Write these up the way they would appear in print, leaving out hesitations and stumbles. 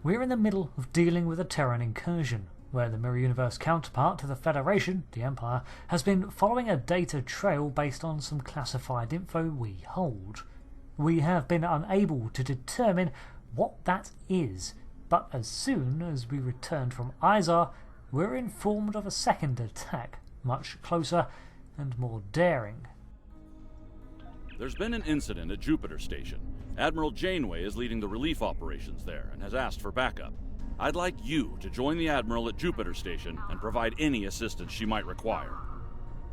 we're in the middle of dealing with a Terran incursion, where the Mirror Universe counterpart to the Federation, the Empire, has been following a data trail based on some classified info we hold. We have been unable to determine what that is, but as soon as we returned from Izar, we were informed of a second attack, much closer and more daring. There's been an incident at Jupiter Station. Admiral Janeway is leading the relief operations there and has asked for backup. I'd like you to join the Admiral at Jupiter Station and provide any assistance she might require.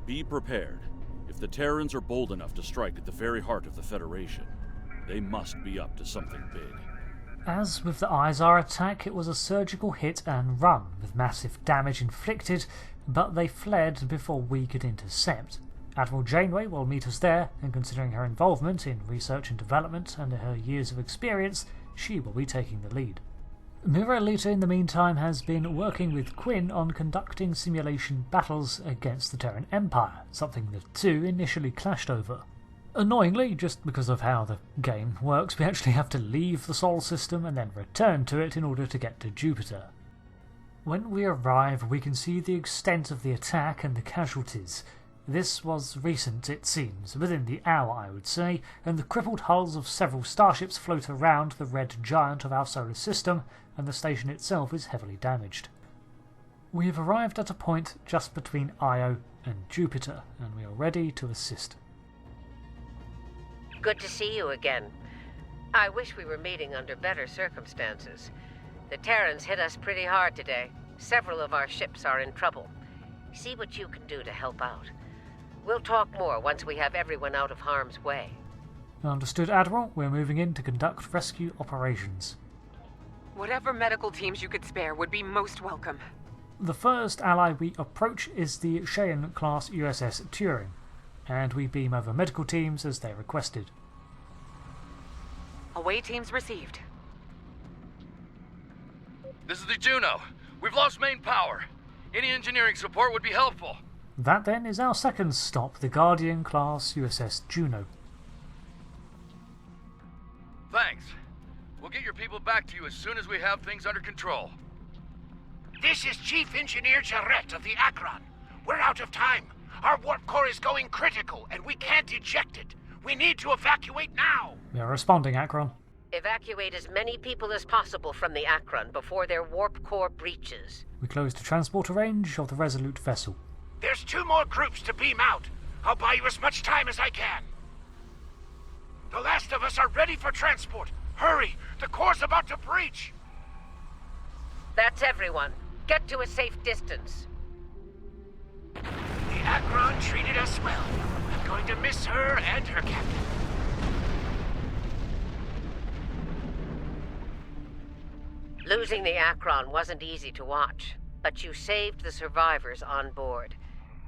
Be prepared. If the Terrans are bold enough to strike at the very heart of the Federation, they must be up to something big. As with the Izar attack, it was a surgical hit and run, with massive damage inflicted, but they fled before we could intercept. Admiral Janeway will meet us there, and considering her involvement in research and development and her years of experience, she will be taking the lead. Mirror Lita, in the meantime, has been working with Quinn on conducting simulation battles against the Terran Empire, something the two initially clashed over. Annoyingly, just because of how the game works, we actually have to leave the Sol system and then return to it in order to get to Jupiter. When we arrive, we can see the extent of the attack and the casualties. This was recent, it seems, within the hour I would say, and the crippled hulls of several starships float around the red giant of our solar system, and the station itself is heavily damaged. We have arrived at a point just between Io and Jupiter, and we are ready to assist. Good to see you again. I wish we were meeting under better circumstances. The Terrans hit us pretty hard today. Several of our ships are in trouble. See what you can do to help out. We'll talk more once we have everyone out of harm's way. Understood, Admiral. We're moving in to conduct rescue operations. Whatever medical teams you could spare would be most welcome. The first ally we approach is the Cheyenne-class USS Turing, and we beam over medical teams as they requested. Away teams received. This is the Juno. We've lost main power. Any engineering support would be helpful. That then is our second stop, the Guardian-class USS Juno. Thanks. We'll get your people back to you as soon as we have things under control. This is Chief Engineer Jarrett of the Akron. We're out of time. Our warp core is going critical, and we can't eject it. We need to evacuate now. We are responding, Akron. Evacuate as many people as possible from the Akron before their warp core breaches. We close the transporter range of the Resolute vessel. There's 2 more groups to beam out. I'll buy you as much time as I can. The last of us are ready for transport. Hurry! The core's about to breach! That's everyone. Get to a safe distance. The Akron treated us well. I'm going to miss her and her captain. Losing the Akron wasn't easy to watch, but you saved the survivors on board.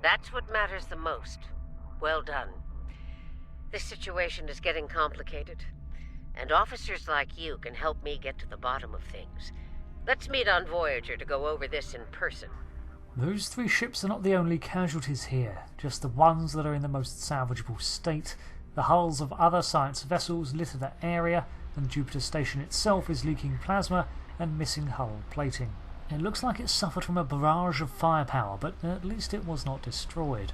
That's what matters the most. Well done. This situation is getting complicated, and officers like you can help me get to the bottom of things. Let's meet on Voyager to go over this in person. Those 3 ships are not the only casualties here, just the ones that are in the most salvageable state. The hulls of other science vessels litter the area, and Jupiter Station itself is leaking plasma and missing hull plating. It looks like it suffered from a barrage of firepower, but at least it was not destroyed.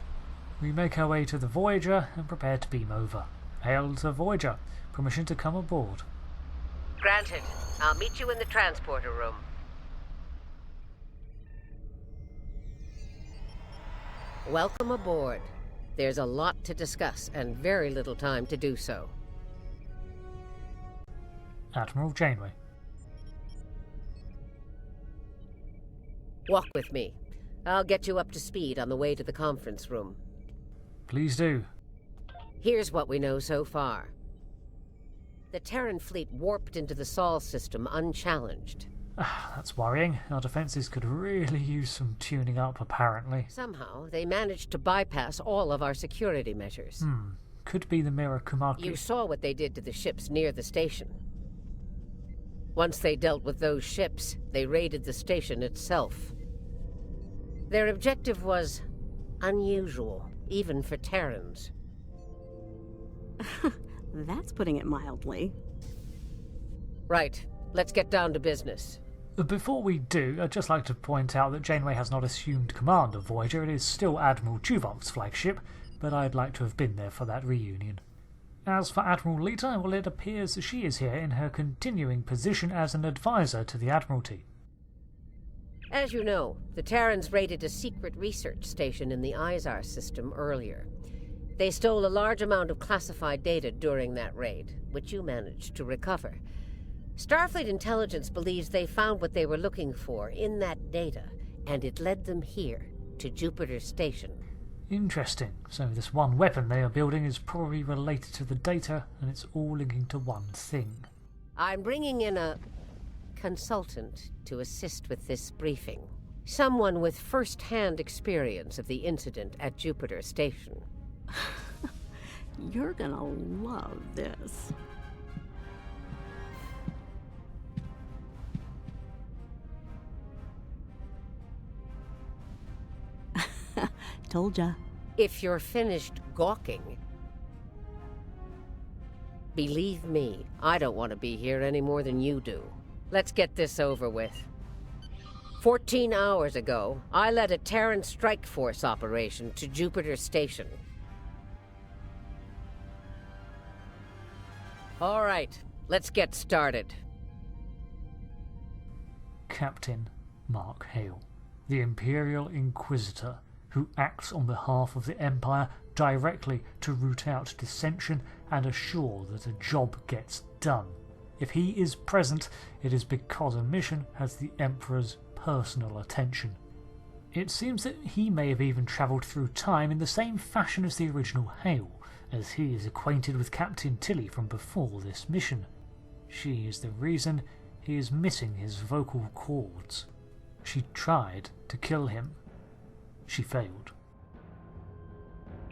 We make our way to the Voyager and prepare to beam over. Hail to Voyager. Permission to come aboard. Granted. I'll meet you in the transporter room. Welcome aboard. There's a lot to discuss and very little time to do so. Admiral Janeway. Walk with me. I'll get you up to speed on the way to the conference room. Please do. Here's what we know so far. The Terran fleet warped into the Sol system unchallenged. That's worrying. Our defences could really use some tuning up, apparently. Somehow, they managed to bypass all of our security measures. Could be the Mirror Kumaki. You saw what they did to the ships near the station. Once they dealt with those ships, they raided the station itself. Their objective was unusual, even for Terrans. That's putting it mildly. Right. Let's get down to business. Before we do, I'd just like to point out that Janeway has not assumed command of Voyager. It is still Admiral Tuvok's flagship, but I'd like to have been there for that reunion. As for Admiral Lita, well, it appears she is here in her continuing position as an advisor to the Admiralty. As you know, the Terrans raided a secret research station in the Izar system earlier. They stole a large amount of classified data during that raid, which you managed to recover. Starfleet intelligence believes they found what they were looking for in that data, and it led them here, to Jupiter Station. Interesting. So this one weapon they are building is probably related to the data, and it's all linking to one thing. I'm bringing in a consultant to assist with this briefing. Someone with first-hand experience of the incident at Jupiter Station. You're gonna love this. Told ya. If you're finished gawking... Believe me, I don't want to be here any more than you do. Let's get this over with. 14 hours ago, I led a Terran strike force operation to Jupiter Station. All right, let's get started. Captain Mark Hale, the Imperial Inquisitor, who acts on behalf of the Empire directly to root out dissension and assure that a job gets done. If he is present, it is because a mission has the Emperor's personal attention. It seems that he may have even travelled through time in the same fashion as the original Hale, as he is acquainted with Captain Tilly from before this mission. She is the reason he is missing his vocal cords. She tried to kill him. She failed.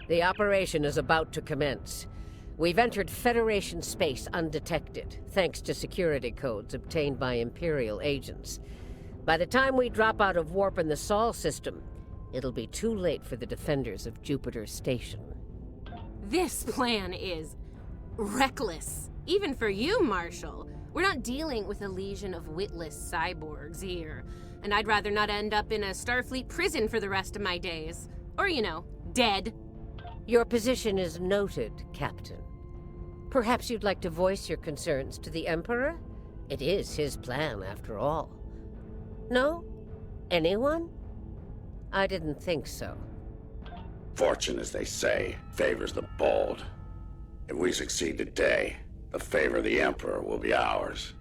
The operation is about to commence. We've entered Federation space undetected, thanks to security codes obtained by Imperial agents. By the time we drop out of warp in the Sol system, it'll be too late for the defenders of Jupiter Station. This plan is reckless. Even for you, Marshal. We're not dealing with a legion of witless cyborgs here. And I'd rather not end up in a Starfleet prison for the rest of my days. Or, you know, dead. Your position is noted, Captain. Perhaps you'd like to voice your concerns to the Emperor? It is his plan, after all. No? Anyone? I didn't think so. Fortune, as they say, favors the bold. If we succeed today, the favor of the Emperor will be ours.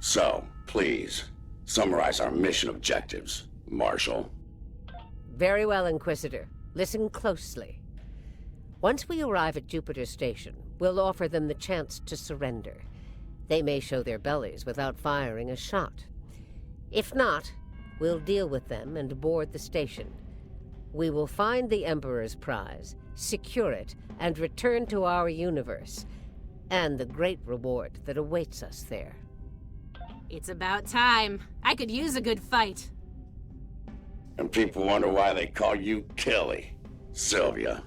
So, please, summarize our mission objectives, Marshal. Very well, Inquisitor. Listen closely. Once we arrive at Jupiter Station, we'll offer them the chance to surrender. They may show their bellies without firing a shot. If not, we'll deal with them and board the station. We will find the Emperor's prize, secure it, and return to our universe, and the great reward that awaits us there. It's about time. I could use a good fight. And people wonder why they call you Kelly, Sylvia.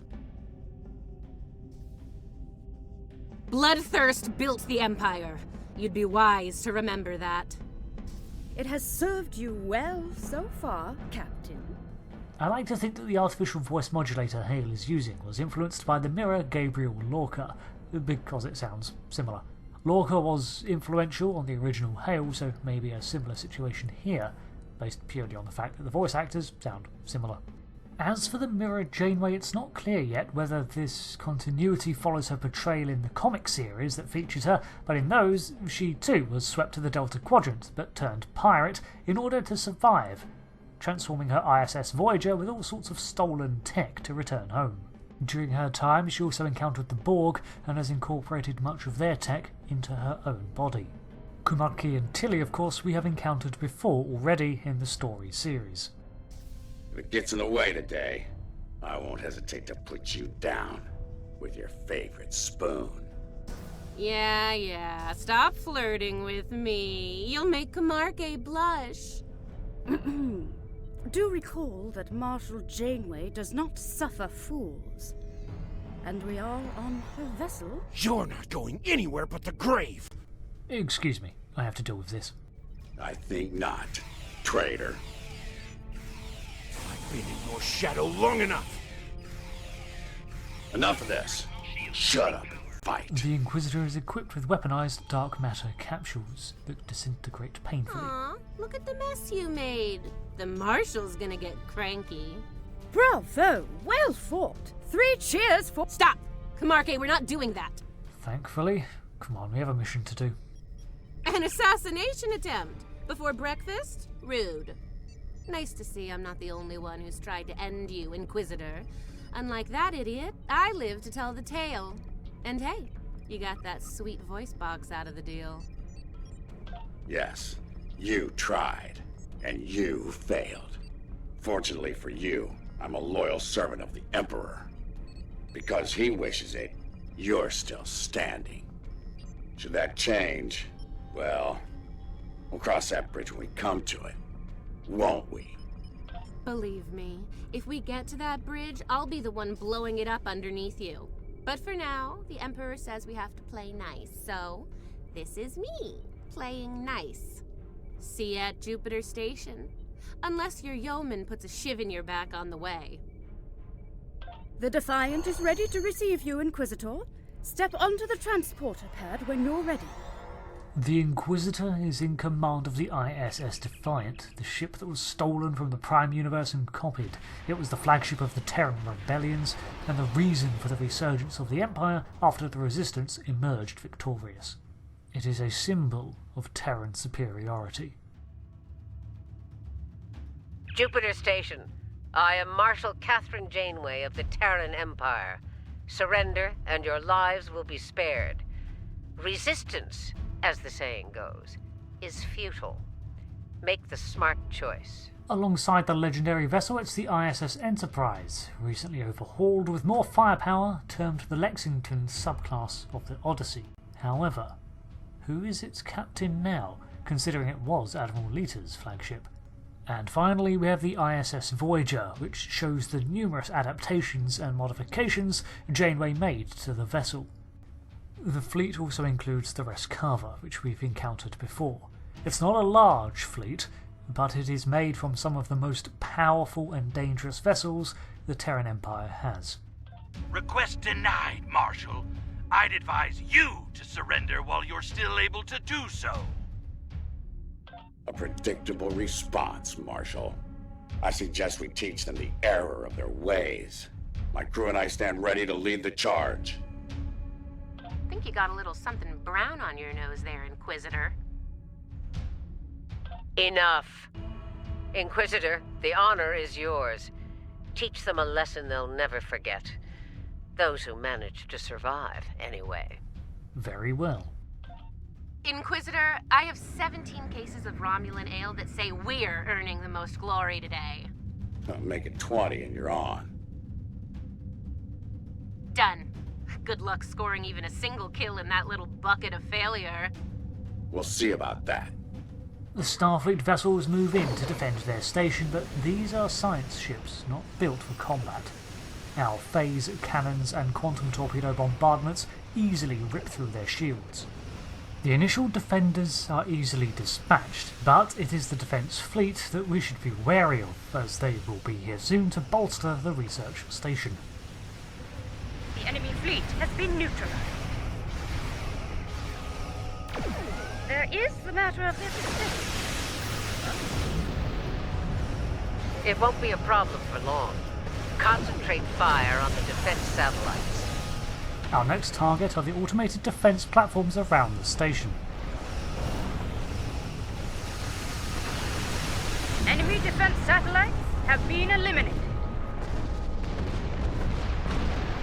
Bloodthirst built the Empire. You'd be wise to remember that. It has served you well so far, Captain. I like to think that the artificial voice modulator Hale is using was influenced by the mirror Gabriel Lorca, because it sounds similar. Lorca was influential on the original Hale, so maybe a similar situation here, based purely on the fact that the voice actors sound similar. As for the mirror Janeway, it's not clear yet whether this continuity follows her portrayal in the comic series that features her, but in those, she too was swept to the Delta Quadrant, but turned pirate in order to survive, transforming her ISS Voyager with all sorts of stolen tech to return home. During her time, she also encountered the Borg and has incorporated much of their tech into her own body. Kumarki and Tilly, of course, we have encountered before already in the story series. If it gets in the way today, I won't hesitate to put you down with your favorite spoon. Yeah, stop flirting with me. You'll make Kumarke blush. Do recall that Marshal Janeway does not suffer fools. And we are on her vessel. You're not going anywhere but the grave! Excuse me, I have to deal with this. I think not, traitor. I've been in your shadow long enough. Enough of this. Shut up and fight. The Inquisitor is equipped with weaponized dark matter capsules that disintegrate painfully. Aw, look at the mess you made. The Marshal's gonna get cranky. Bravo! Well fought! 3 cheers for— Stop! Kamarke, we're not doing that. Thankfully. Come on, we have a mission to do. An assassination attempt? Before breakfast? Rude. Nice to see I'm not the only one who's tried to end you, Inquisitor. Unlike that idiot, I live to tell the tale. And hey, you got that sweet voice box out of the deal. Yes, you tried, and you failed. Fortunately for you, I'm a loyal servant of the Emperor. Because he wishes it, you're still standing. Should that change, well, we'll cross that bridge when we come to it, won't we? Believe me, if we get to that bridge, I'll be the one blowing it up underneath you. But for now, the Emperor says we have to play nice, so this is me, playing nice. See you at Jupiter Station. Unless your yeoman puts a shiv in your back on the way. The Defiant is ready to receive you, Inquisitor. Step onto the transporter pad when you're ready. The Inquisitor is in command of the ISS Defiant, the ship that was stolen from the Prime Universe and copied. It was the flagship of the Terran rebellions, and the reason for the resurgence of the Empire after the Resistance emerged victorious. It is a symbol of Terran superiority. Jupiter Station. I am Marshal Catherine Janeway of the Terran Empire. Surrender, and your lives will be spared. Resistance, as the saying goes, is futile. Make the smart choice. Alongside the legendary vessel, it's the ISS Enterprise, recently overhauled with more firepower, termed the Lexington subclass of the Odyssey. However, who is its captain now, considering it was Admiral Leeta's flagship? And finally, we have the ISS Voyager, which shows the numerous adaptations and modifications Janeway made to the vessel. The fleet also includes the Rescava, which we've encountered before. It's not a large fleet, but it is made from some of the most powerful and dangerous vessels the Terran Empire has. Request denied, Marshal. I'd advise you to surrender while you're still able to do so. A predictable response, Marshal. I suggest we teach them the error of their ways. My crew and I stand ready to lead the charge. I think you got a little something brown on your nose there, Inquisitor. Enough. Inquisitor, the honor is yours. Teach them a lesson they'll never forget. Those who manage to survive, anyway. Very well. Inquisitor, I have 17 cases of Romulan ale that say we're earning the most glory today. Make it 20 and you're on. Done. Good luck scoring even a single kill in that little bucket of failure. We'll see about that. The Starfleet vessels move in to defend their station, but these are science ships, not built for combat. Our phase cannons and quantum torpedo bombardments easily rip through their shields. The initial defenders are easily dispatched, but it is the defence fleet that we should be wary of, as they will be here soon to bolster the research station. The enemy fleet has been neutralized. There is the matter of their success. It won't be a problem for long. Concentrate fire on the defense satellites. Our next target are the automated defence platforms around the station. Enemy defense satellites have been eliminated.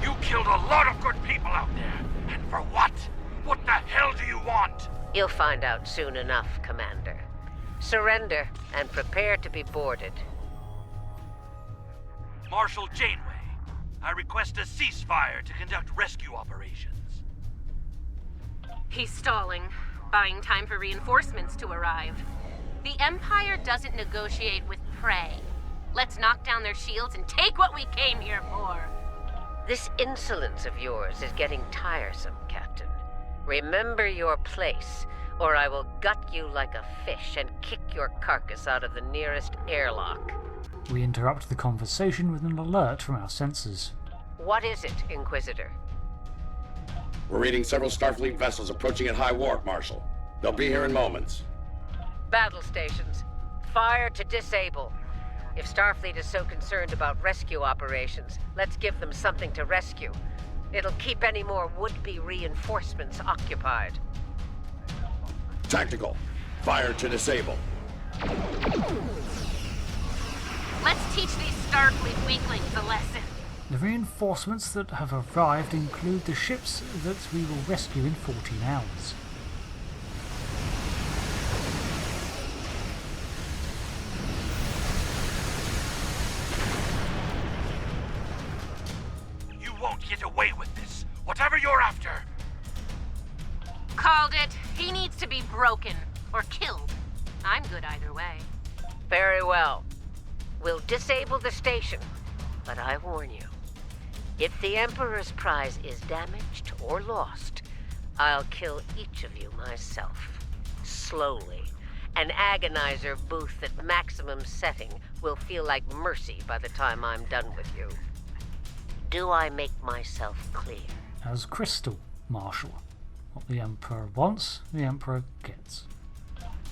You killed a lot of good people out there. And for what? What the hell do you want? You'll find out soon enough, Commander. Surrender and prepare to be boarded. Marshal Janeway, I request a ceasefire to conduct rescue operations. He's stalling, buying time for reinforcements to arrive. The Empire doesn't negotiate with prey. Let's knock down their shields and take what we came here for. This insolence of yours is getting tiresome, Captain. Remember your place. or I will gut you like a fish and kick your carcass out of the nearest airlock. We interrupt the conversation with an alert from our sensors. What is it, Inquisitor? We're reading several Starfleet vessels approaching at high warp, Marshal. They'll be here in moments. Battle stations. Fire to disable. If Starfleet is so concerned about rescue operations, let's give them something to rescue. It'll keep any more would-be reinforcements occupied. Tactical. Fire to disable. Let's teach these Starfleet weaklings a lesson. The reinforcements that have arrived include the ships that we will rescue in 14 hours. You won't get away with this. Whatever you're after. Called it. He needs to be broken or killed. I'm good either way. Very well. We'll disable the station, but I warn you. If the Emperor's prize is damaged or lost, I'll kill each of you myself. Slowly. An agonizer booth at maximum setting will feel like mercy by the time I'm done with you. Do I make myself clear? As crystal, Marshal. What the Emperor wants, the Emperor gets.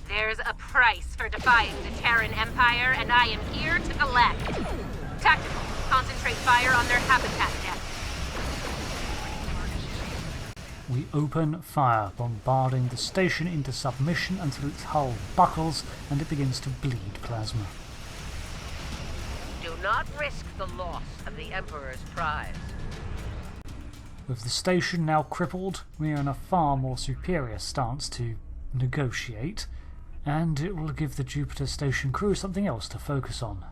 There's a price for defying the Terran Empire, and I am here to collect. Tactical. Concentrate fire on their habitat depth. We open fire, bombarding the station into submission until its hull buckles and it begins to bleed plasma. Do not risk the loss of the Emperor's prize. With the station now crippled, we are in a far more superior stance to negotiate, and it will give the Jupiter station crew something else to focus on.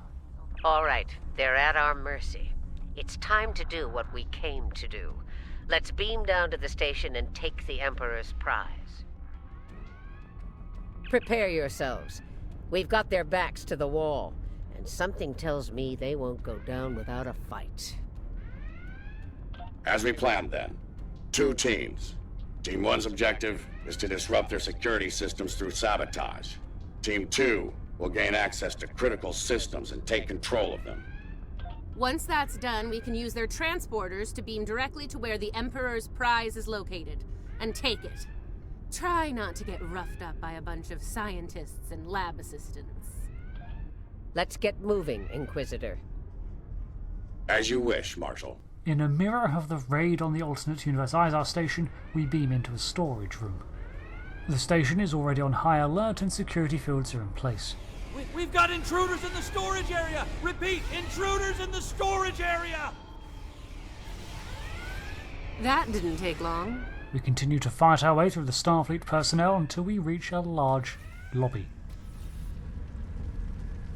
All right, they're at our mercy. It's time to do what we came to do. Let's beam down to the station and take the Emperor's prize. Prepare yourselves. We've got their backs to the wall, and something tells me they won't go down without a fight. As we planned then, 2 teams. Team 1's objective is to disrupt their security systems through sabotage. Team 2 will gain access to critical systems and take control of them. Once that's done, we can use their transporters to beam directly to where the Emperor's prize is located, and take it. Try not to get roughed up by a bunch of scientists and lab assistants. Let's get moving, Inquisitor. As you wish, Marshal. In a mirror of the raid on the alternate universe ISAR station, we beam into a storage room. The station is already on high alert and security fields are in place. We've got intruders in the storage area! Repeat, intruders in the storage area! That didn't take long. We continue to fight our way through the Starfleet personnel until we reach a large lobby.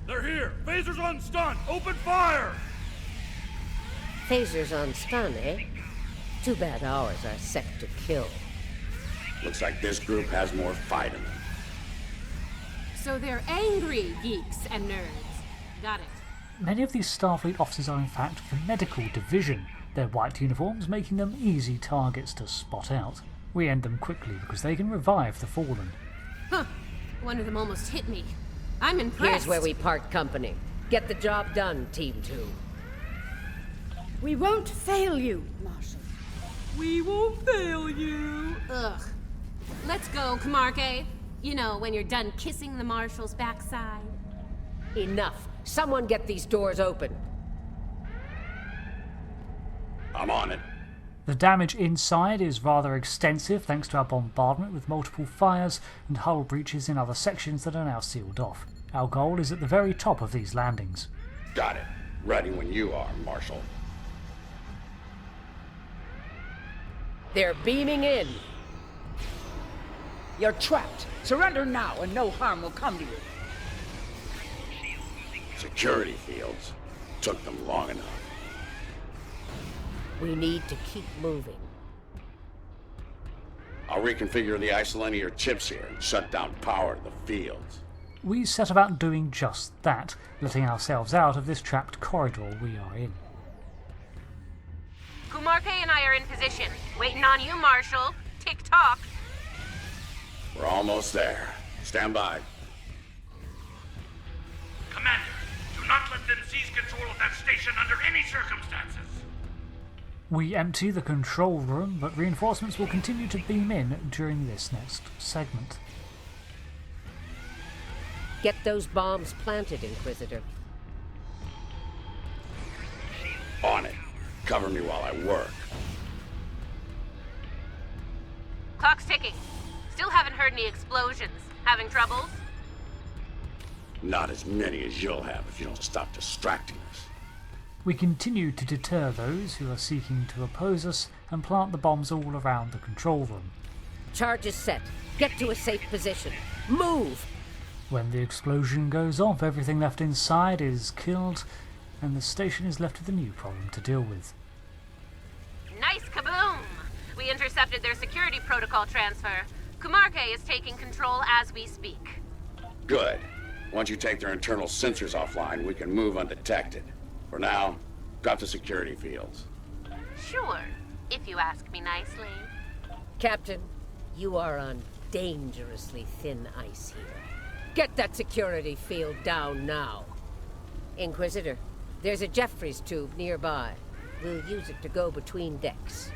They're here! Phasers on stun! Open fire! Phasers on stun, eh? Too bad ours are set to kill. Looks like this group has more fight in them. So they're angry geeks and nerds. Got it. Many of these Starfleet officers are in fact the medical division, their white uniforms making them easy targets to spot out. We end them quickly because they can revive the fallen. Huh. One of them almost hit me. I'm impressed. Here's where we part company. Get the job done, Team 2. We won't fail you, Marshal. We won't fail you! Ugh. Let's go, Camarque. You know, when you're done kissing the Marshal's backside. Enough. Someone get these doors open. I'm on it. The damage inside is rather extensive thanks to our bombardment with multiple fires and hull breaches in other sections that are now sealed off. Our goal is at the very top of these landings. Got it. Ready when you are, Marshal. They're beaming in. You're trapped. Surrender now and no harm will come to you. Security fields. Took them long enough. We need to keep moving. I'll reconfigure the isolinear chips here and shut down power to the fields. We set about doing just that, letting ourselves out of this trapped corridor we are in. Camarque and I are in position. Waiting on you, Marshal. Tick-tock. We're almost there. Stand by. Commander, do not let them seize control of that station under any circumstances. We empty the control room, but reinforcements will continue to beam in during this next segment. Get those bombs planted, Inquisitor. On it. Cover me while I work. Clock's ticking. Still haven't heard any explosions. Having troubles? Not as many as you'll have if you don't stop distracting us. We continue to deter those who are seeking to oppose us and plant the bombs all around the control room. Charge is set. Get to a safe position. Move! When the explosion goes off, everything left inside is killed, and the station is left with a new problem to deal with. Nice kaboom! We intercepted their security protocol transfer. Kumarke is taking control as we speak. Good. Once you take their internal sensors offline, we can move undetected. For now, drop the security fields. Sure, if you ask me nicely. Captain, you are on dangerously thin ice here. Get that security field down now. Inquisitor, there's a Jeffries tube nearby. We'll use it to go between decks.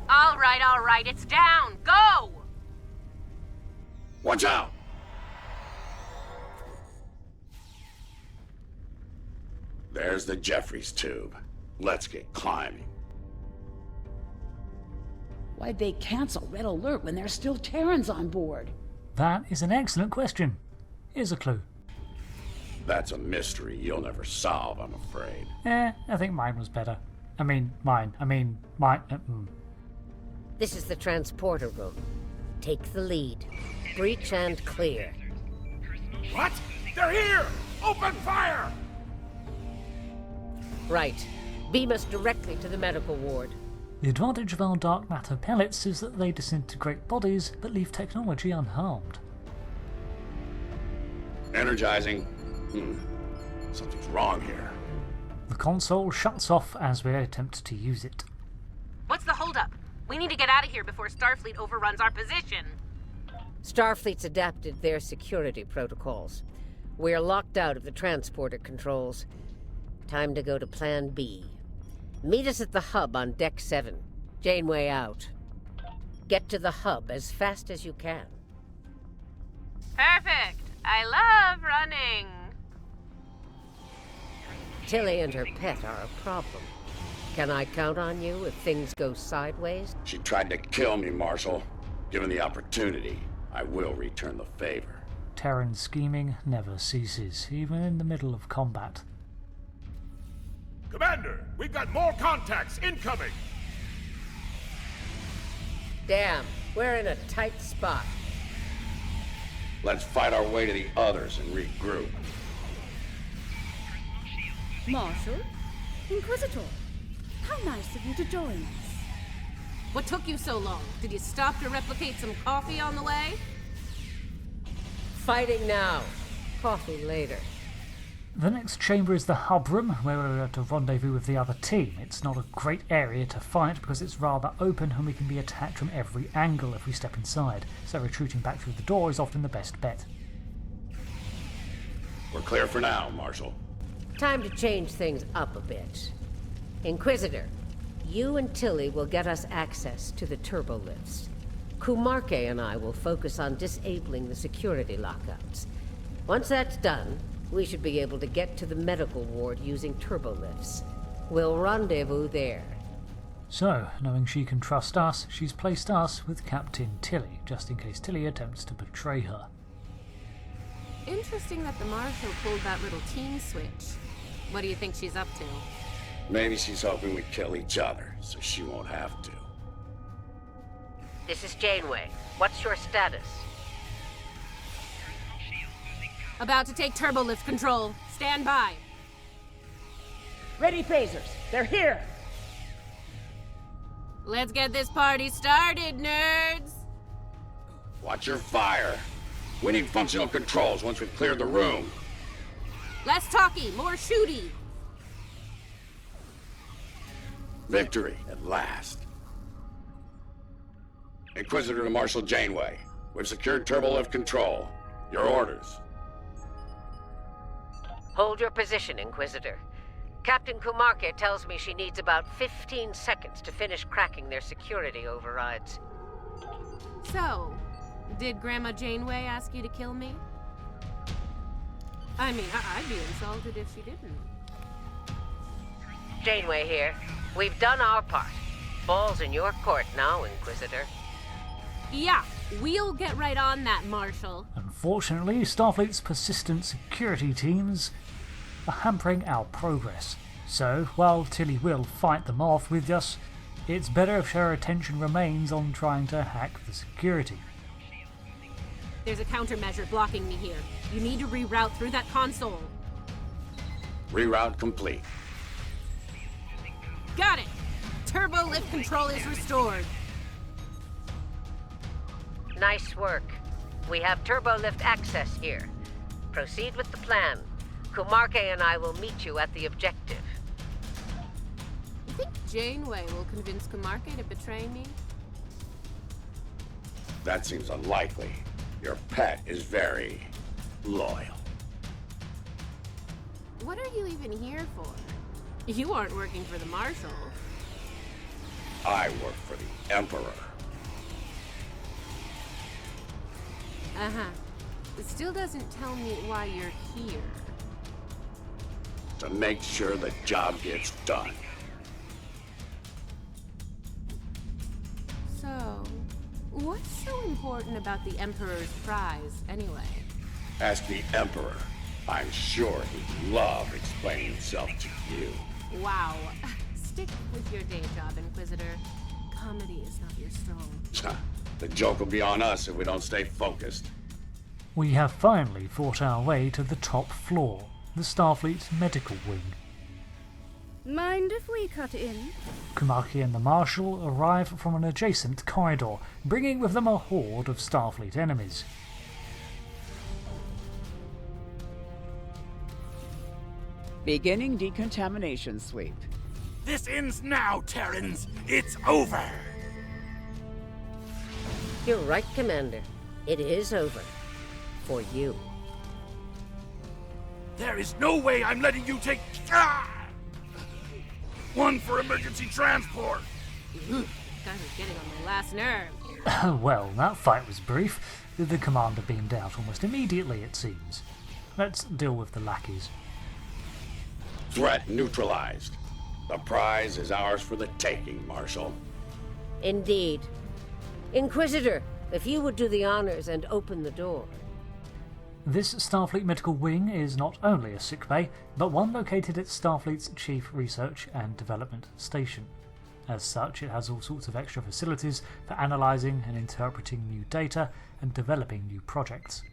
All right, it's down. Go! Watch out! There's the Jeffries tube. Let's get climbing. Why'd they cancel Red Alert when there's still Terrans on board? That is an excellent question. Here's a clue. That's a mystery you'll never solve, I'm afraid. I think mine was better. Mine. This is the transporter room. Take the lead. Breach and clear. What? They're here! Open fire! Right. Beam us directly to the medical ward. The advantage of our dark matter pellets is that they disintegrate bodies but leave technology unharmed. Energizing. Something's wrong here. The console shuts off as we attempt to use it. What's the holdup? We need to get out of here before Starfleet overruns our position. Starfleet's adapted their security protocols. We're locked out of the transporter controls. Time to go to Plan B. Meet us at the hub on Deck 7. Janeway out. Get to the hub as fast as you can. Perfect. I love running. Tilly and her pet are a problem. Can I count on you if things go sideways? She tried to kill me, Marshal. Given the opportunity, I will return the favor. Terran scheming never ceases, even in the middle of combat. Commander, we've got more contacts incoming! Damn, we're in a tight spot. Let's fight our way to the others and regroup. Marshal? Inquisitor? How nice of you to join us. What took you so long? Did you stop to replicate some coffee on the way? Fighting now. Coffee later. The next chamber is the hub room, where we're to rendezvous with the other team. It's not a great area to fight because it's rather open and we can be attacked from every angle if we step inside, so retreating back through the door is often the best bet. We're clear for now, Marshal. Time to change things up a bit. Inquisitor, you and Tilly will get us access to the turbo lifts. Kumarke and I will focus on disabling the security lockouts. Once that's done, we should be able to get to the medical ward using turbo lifts. We'll rendezvous there. So, knowing she can trust us, she's placed us with Captain Tilly, just in case Tilly attempts to betray her. Interesting that the Marshal pulled that little team switch. What do you think she's up to? Maybe she's hoping we kill each other, so she won't have to. This is Janeway. What's your status? About to take turbolift control. Stand by. Ready phasers. They're here. Let's get this party started, nerds. Watch your fire. We need functional controls once we've cleared the room. Less talky, more shooty. Victory at last. Inquisitor to Marshal Janeway. We've secured turbo-lift control. Your orders. Hold your position, Inquisitor. Captain Kumarke tells me she needs about 15 seconds to finish cracking their security overrides. So, did Grandma Janeway ask you to kill me? I mean, I'd be insulted if she didn't. Janeway here. We've done our part. Ball's in your court now, Inquisitor. Yeah, we'll get right on that, Marshal. Unfortunately, Starfleet's persistent security teams are hampering our progress. So, while Tilly will fight them off with us, it's better if her attention remains on trying to hack the security. There's a countermeasure blocking me here. You need to reroute through that console. Reroute complete. Got it! Turbo lift control is restored. Nice work. We have turbo lift access here. Proceed with the plan. Kumarke and I will meet you at the objective. You think Janeway will convince Kumarke to betray me? That seems unlikely. Your pet is very loyal. What are you even here for? You aren't working for the Marshal. I work for the Emperor. Uh-huh. It still doesn't tell me why you're here. To make sure the job gets done. So, what's so important about the Emperor's prize, anyway? Ask the Emperor. I'm sure he'd love explaining himself to you. Wow. Stick with your day job, Inquisitor. Comedy is not your strong. The joke will be on us if we don't stay focused. We have finally fought our way to the top floor, the Starfleet medical wing. Mind if we cut in? Kumarke and the Marshal arrive from an adjacent corridor, bringing with them a horde of Starfleet enemies. Beginning decontamination sweep. This ends now, Terrans. It's over. You're right, Commander. It is over. For you. There is no way I'm letting you take... One for emergency transport. Guys are getting on my last nerve. Well, that fight was brief. The commander beamed out almost immediately, it seems. Let's deal with the lackeys. Threat neutralized. The prize is ours for the taking, Marshal. Indeed. Inquisitor, if you would do the honors and open the door. This Starfleet medical wing is not only a sickbay, but one located at Starfleet's Chief Research and Development Station. As such, it has all sorts of extra facilities for analysing and interpreting new data and developing new projects.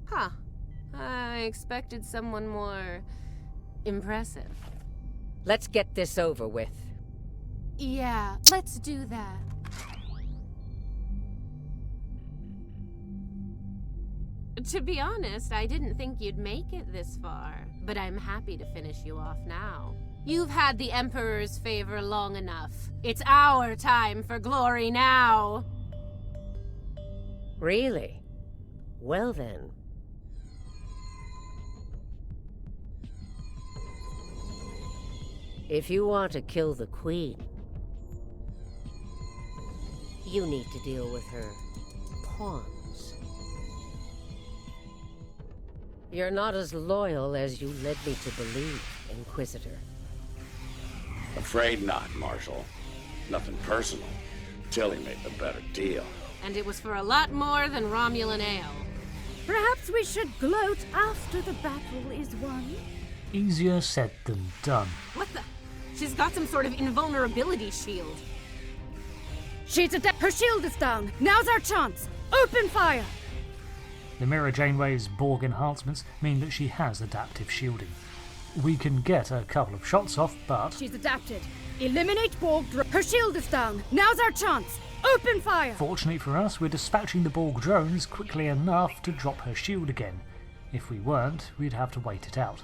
Huh. I expected someone more impressive. Let's get this over with. Yeah, let's do that. To be honest, I didn't think you'd make it this far, but I'm happy to finish you off now. You've had the Emperor's favor long enough. It's our time for glory now. Really? Well then. If you want to kill the Queen, you need to deal with her pawns. You're not as loyal as you led me to believe, Inquisitor. Afraid not, Marshal. Nothing personal. Tilly made the better deal. And it was for a lot more than Romulan ale. Perhaps we should gloat after the battle is won? Easier said than done. What the? She's got some sort of invulnerability shield. She's her shield is down. Now's our chance. Open fire! The Mirror Janeway's Borg enhancements mean that she has adaptive shielding. We can get a couple of shots off, but... She's adapted. Eliminate Borg. Her shield is down. Now's our chance. Open fire! Fortunately for us, we're dispatching the Borg drones quickly enough to drop her shield again. If we weren't, we'd have to wait it out.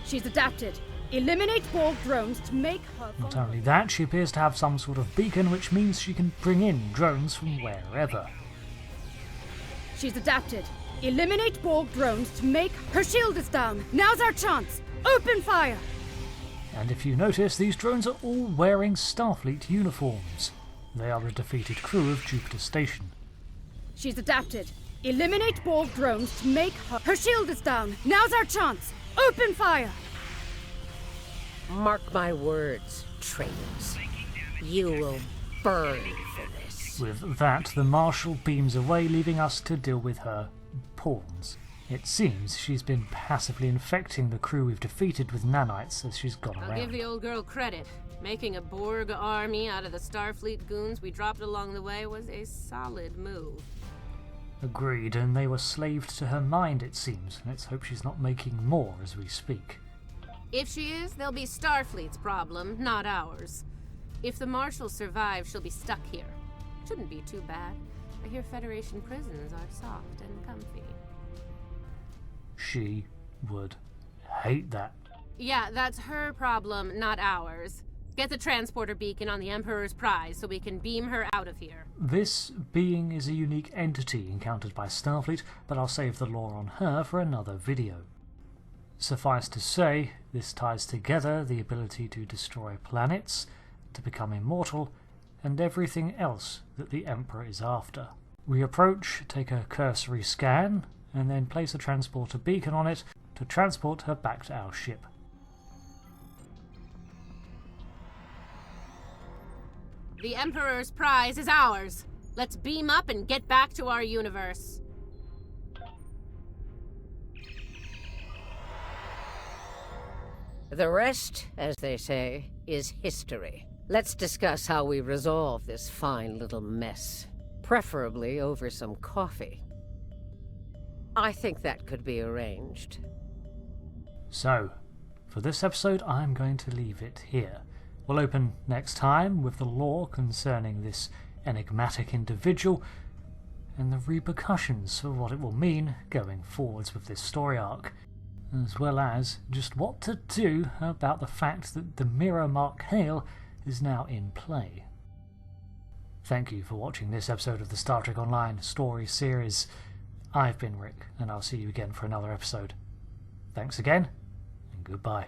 She's adapted. Eliminate Borg drones to make her... Not only that, she appears to have some sort of beacon, which means she can bring in drones from wherever. She's adapted. Eliminate Borg drones to make... Her shield is down. Now's our chance. Open fire! And if you notice, these drones are all wearing Starfleet uniforms. They are the defeated crew of Jupiter Station. She's adapted. Eliminate Borg drones to make her... Her shield is down. Now's our chance. Open fire! Mark my words, traitors. You will burn for this. With that, the Marshal beams away, leaving us to deal with her pawns. It seems she's been passively infecting the crew we've defeated with nanites as she's gone around. I'll give the old girl credit. Making a Borg army out of the Starfleet goons we dropped along the way was a solid move. Agreed, and they were slaved to her mind, it seems. Let's hope she's not making more as we speak. If she is, they'll be Starfleet's problem, not ours. If the Marshal survives, she'll be stuck here. Shouldn't be too bad. I hear Federation prisons are soft and comfy. She would hate that. Yeah, that's her problem, not ours. Get the transporter beacon on the Emperor's prize so we can beam her out of here. This being is a unique entity encountered by Starfleet, but I'll save the lore on her for another video. Suffice to say, this ties together the ability to destroy planets, to become immortal, and everything else that the Emperor is after. We approach, take a cursory scan, and then place a transporter beacon on it to transport her back to our ship. The Emperor's prize is ours. Let's beam up and get back to our universe. The rest, as they say, is history. Let's discuss how we resolve this fine little mess. Preferably over some coffee. I think that could be arranged. So, for this episode, I'm going to leave it here. We'll open next time with the lore concerning this enigmatic individual and the repercussions for what it will mean going forwards with this story arc, as well as just what to do about the fact that the mirror Mark Hale is now in play. Thank you for watching this episode of the Star Trek Online story series. I've been Rick, and I'll see you again for another episode. Thanks again, and goodbye.